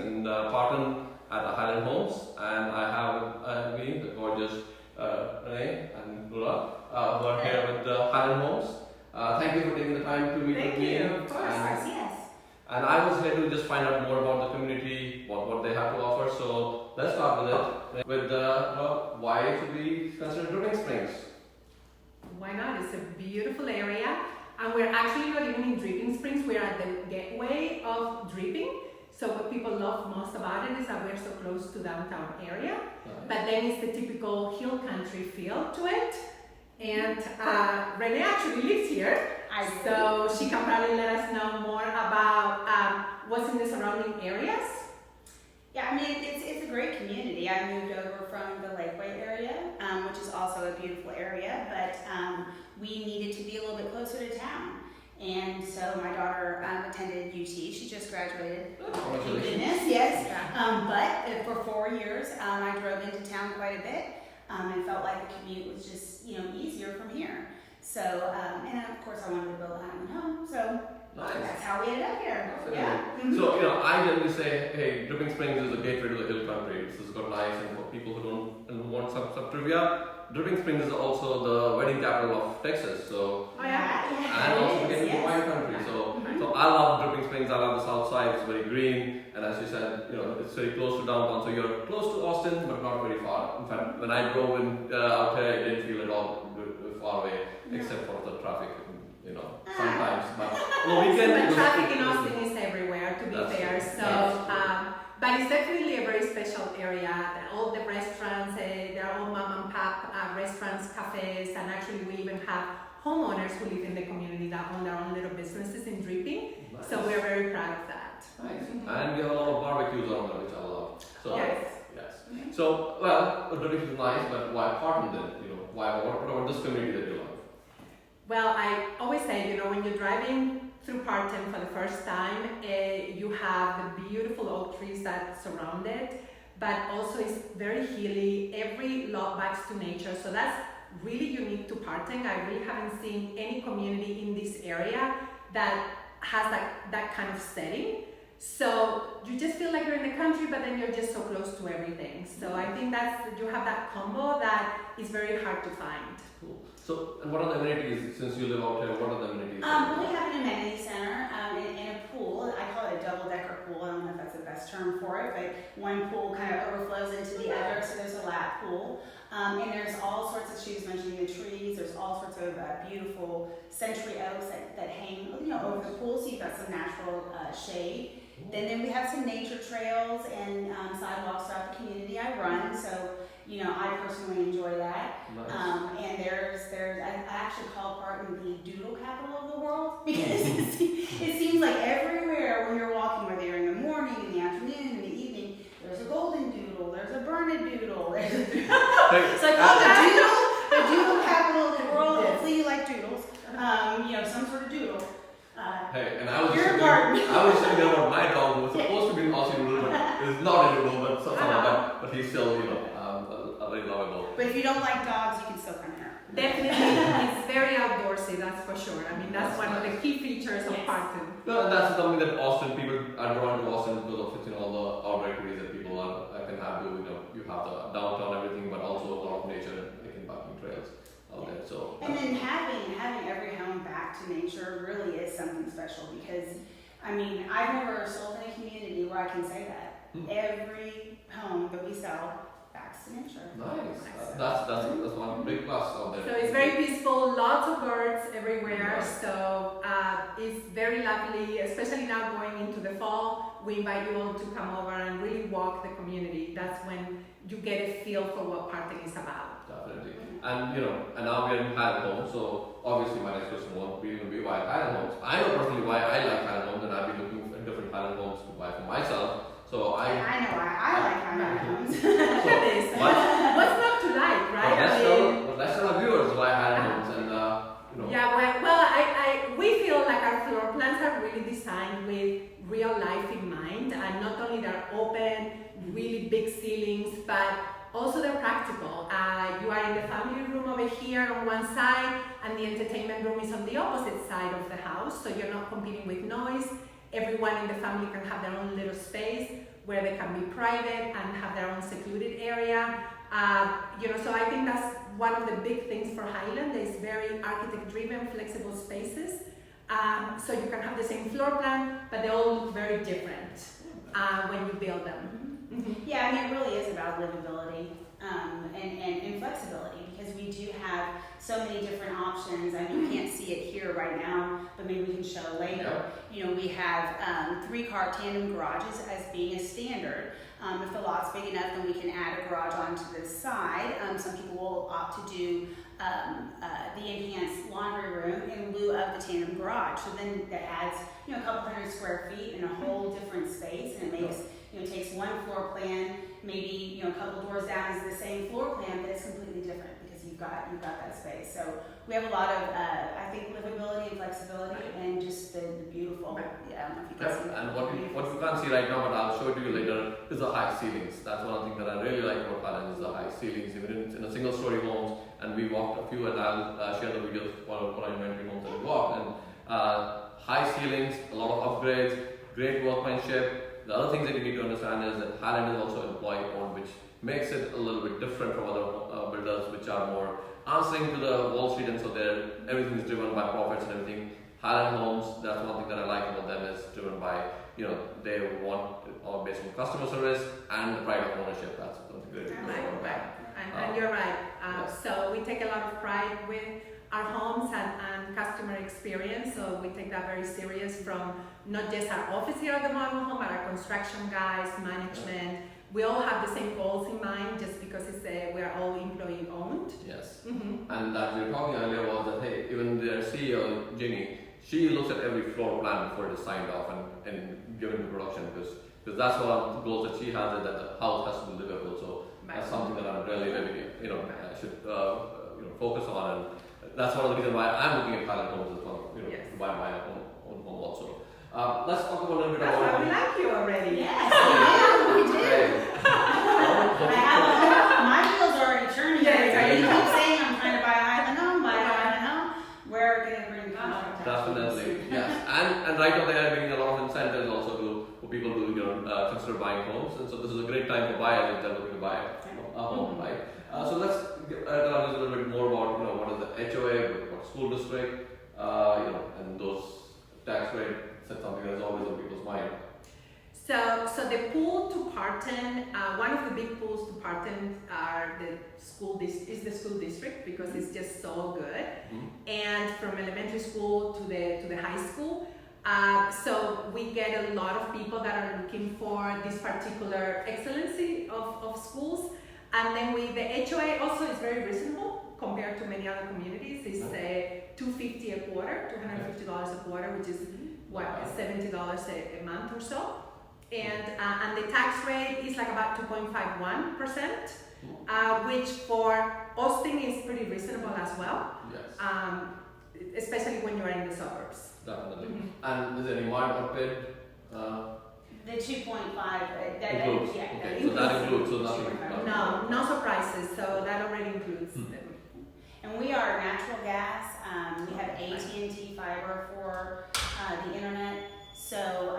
in Parten at the Highland Homes, and I have with me the gorgeous Renee and Lula, who are here with the Highland Homes. Thank you for taking the time to meet with me. Thank you, of course, yes. And I was here to just find out more about the community, what they have to offer. So let's start with it. With why should we consider Dripping Springs? Why not? It's a beautiful area, and we're actually not even in Dripping Springs. We're at the gateway of Dripping. So what people love most about it is that we're so close to downtown area. Nice. But then it's the typical hill country feel to it. And Renee actually lives here. So she can probably let us know more about what's in the surrounding areas. Yeah, I mean, it's a great community. I moved over from the Lakeway area, which is also a beautiful area, but we needed to be a little bit closer to town. And so my daughter attended UT. She just graduated. Oh, Thank goodness, yes. But for 4 years, I drove into town quite a bit and felt like the commute was just, easier from here. So, and of course I wanted to build a Highland home, so nice. That's how we ended up here. Yeah. So, I generally say, hey, Dripping Springs is a gateway to the hill country. This has got nice, and for people who don't want some trivia, Dripping Springs is also the wedding capital of Texas. So, and also getting to wine country. So I love Dripping Springs. I love the south side. It's very green, and as you said, it's very close to downtown. So you're close to Austin, but not very far. In fact, when I drove in out here, it didn't feel at all far away, except for the traffic. Sometimes, but But traffic in Austin is everywhere, to be fair. So, but it's definitely a very special area. All the restaurants, they're all mom and pop restaurants, cafes, and actually we even have homeowners who live in the community that own their own little businesses in Dripping. Nice. So we're very proud of that. Nice. And we have a lot of barbecues around there, which I love. So, yes. So, Dripping is nice, but why Parten then? What about this community that you love? Well, I always say, when you're driving through Parten for the first time, you have the beautiful oak trees that surround it, but also it's very hilly. Every lot backs to nature, so that's really unique to Parten. I really haven't seen any community in this area that has that kind of setting. So you just feel like you're in the country, but then you're just so close to everything. So I think you have that combo that is very hard to find. Cool. So, and what are the amenities, since you live out here, what are the amenities? We have an amenity center and a pool. I call it a double-decker pool. I don't know if that's the best term for it, but one pool kind of overflows into the other, so there's a lap pool. And there's all sorts of, she was mentioning the trees, there's all sorts of beautiful century oaks that hang over the pool, so you've got some natural shade. Then we have some nature trails and sidewalks throughout the community I run, so I personally enjoy that. Nice. And I actually call Parten the doodle capital of the world because it seems like everywhere when you're walking, whether you're in the morning, in the afternoon, in the evening, there's a golden doodle, there's a Bernard doodle, it's like the doodle capital of the world. Hopefully you like doodles, some sort of doodle. Hey, and I was just thinking about my dog who was supposed to be an Aussie doodle, but is not a doodle, but somehow, but he's still, very lovable. But if you don't like dogs, you can still come here. Definitely, it's very outdoorsy, that's for sure. I mean, that's one of the key features of Parten. No, and that's something that people are drawn to Austin because of all the outdoor activities that people can have. You have the downtown everything, but also a lot of nature and biking trails out there. So. And then having every home back to nature really is something special because, I've never sold in a community where I can say that. Every home that we sell backs to nature. Nice. That's one big plus out there. So it's very peaceful, lots of birds everywhere. Nice. So it's very lovely, especially now going into the fall. We invite you all to come over and really walk the community. That's when you get a feel for what Parten is about. Definitely. And and now we're in Highland Homes, so obviously my next question won't be why Highland Homes. I know personally why I like Highland Homes, and I've been looking at different Highland Homes to buy for myself. So I know why I like Highland Homes. What's not to like, right? Let's tell our viewers why Highland Homes, and Yeah, well, we feel like our floor plans are really designed with real life in mind, and not only they're open, really big ceilings, but also they're practical. You are in the family room over here on one side, and the entertainment room is on the opposite side of the house, so you're not competing with noise. Everyone in the family can have their own little space. where they can be private and have their own secluded area. So I think that's one of the big things for Highland. Is very architect-driven, flexible spaces. So you can have the same floor plan, but they all look very different when you build them. Mm-hmm. Yeah, I mean, it really is about livability and flexibility, because we do have so many different options. I mean, you can't see it here right now, but maybe we can show later. We have 3-car tandem garages as being a standard. If the lot's big enough, then we can add a garage onto the side. Some people will opt to do the enhanced laundry room in lieu of the tandem garage. So then that adds, a couple hundred square feet in a whole different space, and it makes, takes one floor plan, maybe, a couple doors down is the same floor plan, but it's completely different because you've got that space. So we have a lot of, I think, livability and flexibility, and just the beautiful. Yeah, I don't know if you can see that. And what you can't see right now, but I'll show it to you later, is the high ceilings. That's one thing that I really like about Parten, is the high ceilings, even in a single-story homes. And we walked a few, and I'll share the videos for our inventory homes that we walked. And high ceilings, a lot of upgrades, great workmanship. The other things that you need to understand is that Highland is also employee-owned, which makes it a little bit different from other builders, which are more answering to the Wall Street, and so everything is driven by profits and everything. Highland Homes, that's one thing that I like about them, is driven by, they want it all based on customer service and the pride of ownership. That's something great. And you're right. So we take a lot of pride with our homes and customer experience. So we take that very serious, from not just our office here at the model home, but our construction guys, management. We all have the same goals in mind, just because we're all employee owned. Yes. Mm-hmm. And that we were talking earlier was that, hey, even their CEO, Ginny, she looks at every floor plan before it is signed off and given to production, because that's one of the goals that she has, is that the house has to be livable. So that's something that I'm really, should focus on, and that's one of the reasons why I'm looking at Highland Homes as well, to buy my own home also. Let's talk about a little bit about. That's why we like you already. Yes, we do. My wheels are already turning. You keep saying I'm trying to buy a Highland home, We're going to bring contract. Definitely, yes. And right now they are giving a lot of incentives also for people to consider buying homes, and so this is a great time for buyers if they're looking to buy a home, right? So let's tell us a little bit more about what is the HOA, what school district, and those tax rate. That's something that's always on people's mind. So the pool to Parten, one of the big pools to Parten are the school district, because it's just so good. Mm-hmm. And from elementary school to the high school. So we get a lot of people that are looking for this particular excellency of schools. And then the HOA also is very reasonable compared to many other communities. It's $250 a quarter, $250 a quarter, which is $70 a month or so. And the tax rate is like about 2.51%, which for Austin is pretty reasonable as well. Yes. Especially when you are in the suburbs. Definitely. Mm-hmm. And is there any markup paid? The 2.5, that includes. Yeah, okay, so that includes, so nothing. No surprises, so that already includes. Mm-hmm. And we are natural gas. We have AT&T fiber for the internet. So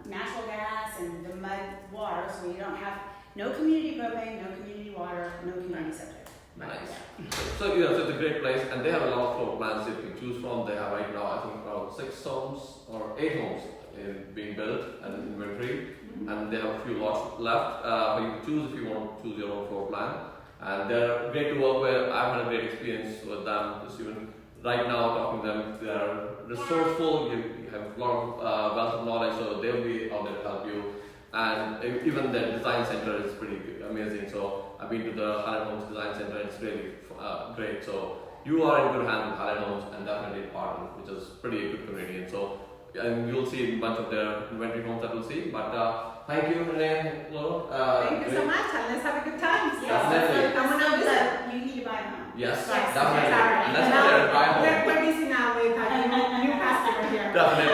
natural gas and the mud water, so we don't have no community propane, no community water, no community septic. Nice. Yeah. So it's a great place, and they have a lot of floor plans that you can choose from. They have right now, I think, around 6 homes or 8 homes being built and inventory, and they have a few lots left. But you can choose if you want to choose your own floor plan, and they're great to work with. I've had a great experience with them. Just even right now, talking to them, they're resourceful. You have a lot of wealth of knowledge, so they'll be out there to help you. And even their design center is pretty amazing. So I've been to the Highland Homes Design Center, and it's really great. So you are in good hands with Highland Homes, and definitely Parten, which is pretty good community. And so you'll see a bunch of their inventory homes that we'll see. But thank you, Renee and Lula. Thank you so much, and let's have a good time. Definitely. Come on over. You need to buy them. Yes, definitely. And let's go there and buy home. We're busy now with a new customer here. Definitely.